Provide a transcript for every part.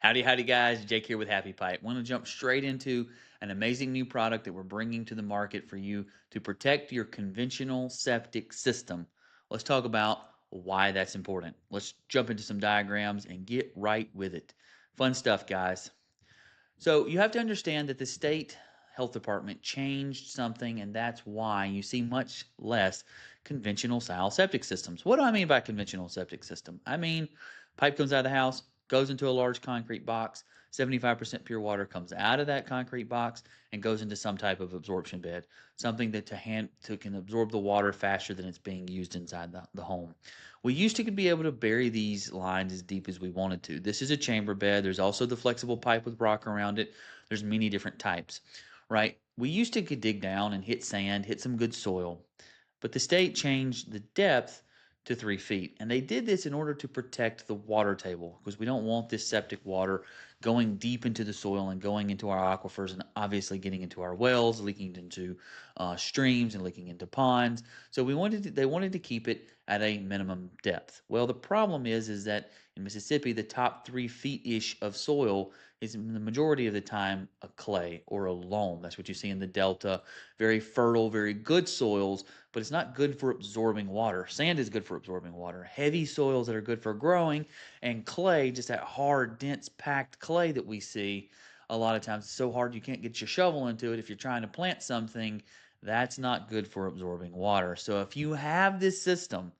Howdy, guys. Jake here with Happy Pipe. Want to jump straight into an amazing new product that we're bringing to the market for you to protect your conventional septic system. Let's talk about why that's important. Let's jump into some diagrams and get right with it. Fun stuff, guys. So you have to understand that the state health department changed something, and that's why you see much less conventional style septic systems. What do I mean by conventional septic system? I mean, pipe comes out of the house, goes into a large concrete box, 75% pure water comes out of that concrete box and goes into some type of absorption bed, something that can absorb the water faster than it's being used inside the home. We used to be able to bury these lines as deep as we wanted to. This is a chamber bed. There's also the flexible pipe with rock around it. There's many different types, right? We used to could dig down and hit sand, hit some good soil, but the state changed the depth to 3 feet. And they did this in order to protect the water table because we don't want this septic water going deep into the soil and going into our aquifers and obviously getting into our wells, leaking into streams and leaking into ponds. So they wanted to keep it at a minimum depth. Well, the problem is that in Mississippi, the top 3 feet ish of soil is the majority of the time a clay or a loam. That's what you see in the Delta. Very fertile, very good soils, but it's not good for absorbing water. Sand is good for absorbing water. Heavy soils that are good for growing, and clay, just that hard, dense, packed clay that we see a lot of times, it's so hard you can't get your shovel into it if you're trying to plant something. That's not good for absorbing water. So if you have this system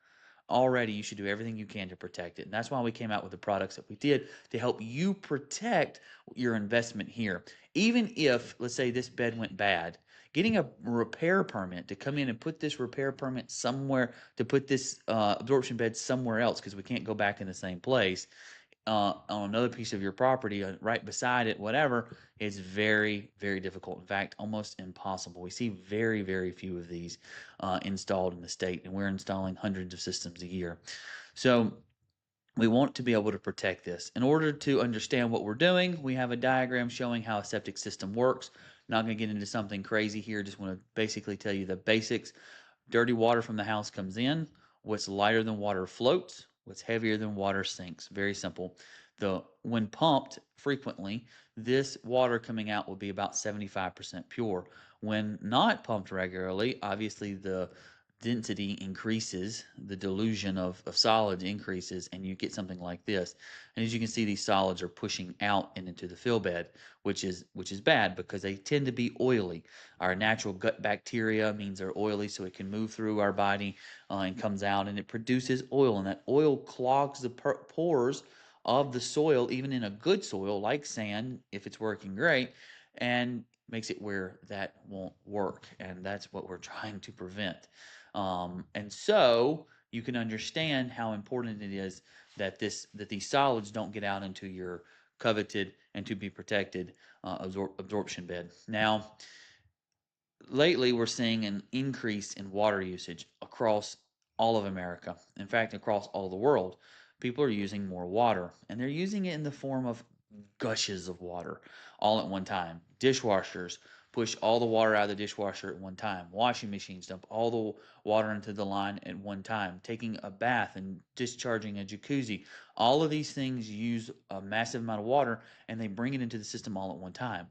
already, you should do everything you can to protect it. And that's why we came out with the products that we did to help you protect your investment here. Even if, let's say, this bed went bad, getting a repair permit to come in and put this repair permit somewhere to put this absorption bed somewhere else because we can't go back in the same place on another piece of your property, right beside it, whatever, is very, very difficult. In fact, almost impossible. We see very, very few of these installed in the state, and we're installing hundreds of systems a year. So we want to be able to protect this. In order to understand what we're doing, we have a diagram showing how a septic system works. Not going to get into something crazy here, just want to basically tell you the basics. Dirty water from the house comes in. What's lighter than water floats. What's heavier than water sinks. Very simple. When pumped frequently, this water coming out will be about 75% pure. When not pumped regularly, obviously the density increases, the dilution of solids increases, and you get something like this. And as you can see, these solids are pushing out and into the fill bed, which is bad because they tend to be oily. Our natural gut bacteria means they're oily, so it can move through our body and comes out, and it produces oil, and that oil clogs the pores of the soil, even in a good soil like sand, if it's working great, and makes it where that won't work. And that's what we're trying to prevent. And so you can understand how important it is that these solids don't get out into your coveted and to be protected absorption bed. Now, lately we're seeing an increase in water usage across all of America. In fact, across all the world, people are using more water, and they're using it in the form of gushes of water all at one time. Dishwashers push all the water out of the dishwasher at one time. Washing machines dump all the water into the line at one time. Taking a bath and discharging a jacuzzi. All of these things use a massive amount of water, and they bring it into the system all at one time.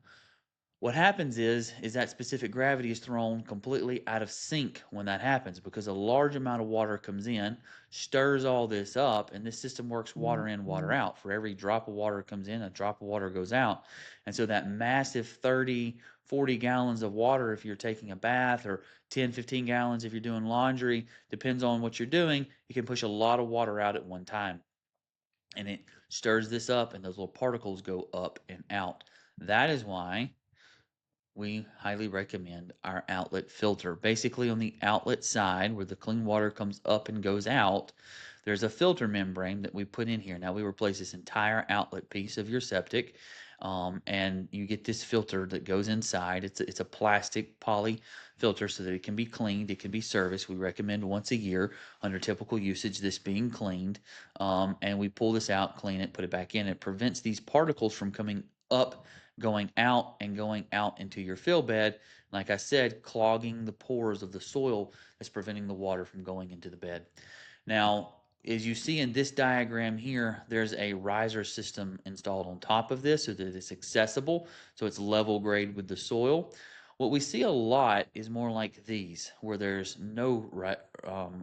What happens is that specific gravity is thrown completely out of sync when that happens because a large amount of water comes in, stirs all this up, and this system works water in, water out. For every drop of water comes in, a drop of water goes out. And so that massive 30, 40 gallons of water if you're taking a bath, or 10, 15 gallons if you're doing laundry, depends on what you're doing, you can push a lot of water out at one time. And it stirs this up, and those little particles go up and out. That is why we highly recommend our outlet filter. Basically, on the outlet side where the clean water comes up and goes out, there's a filter membrane that we put in here. Now, we replace this entire outlet piece of your septic, and you get this filter that goes inside. It's a plastic poly filter so that it can be cleaned, it can be serviced. We recommend once a year under typical usage this being cleaned, and we pull this out, clean it, put it back in. It prevents these particles from coming up, going out, and going out into your fill bed. Like I said, clogging the pores of the soil that's preventing the water from going into the bed. Now, as you see in this diagram here, there's a riser system installed on top of this so that it's accessible, so it's level grade with the soil. What we see a lot is more like these, where there's no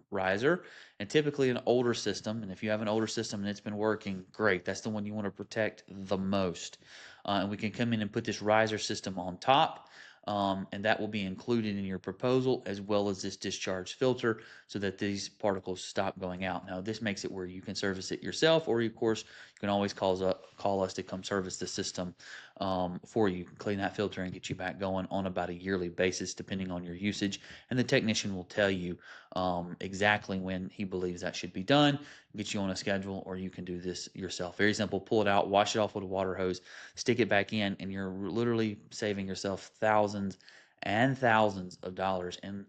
riser, and typically an older system. And if you have an older system and it's been working, great. That's the one you want to protect the most. And we can come in and put this riser system on top. And that will be included in your proposal as well as this discharge filter so that these particles stop going out. Now, this makes it where you can service it yourself, or of course, you can always call us to come service the system for you, clean that filter and get you back going on about a yearly basis, depending on your usage. And the technician will tell you exactly when he believes that should be done, get you on a schedule, or you can do this yourself. Very simple. Pull it out, wash it off with a water hose, stick it back in, and you're literally saving yourself thousands and thousands of dollars, and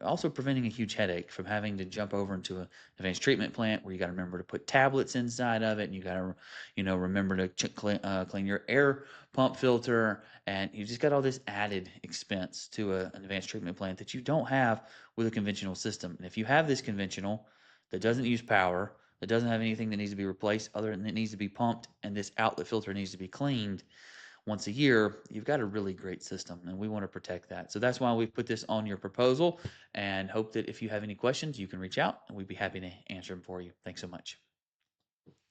also preventing a huge headache from having to jump over into an advanced treatment plant where you got to remember to put tablets inside of it, and you got to, remember to clean your air pump filter, and you just got all this added expense to an advanced treatment plant that you don't have with a conventional system. And if you have this conventional that doesn't use power, that doesn't have anything that needs to be replaced other than it needs to be pumped, and this outlet filter needs to be cleaned once a year, you've got a really great system, and we want to protect that. So that's why we've put this on your proposal, and hope that if you have any questions, you can reach out and we'd be happy to answer them for you. Thanks so much.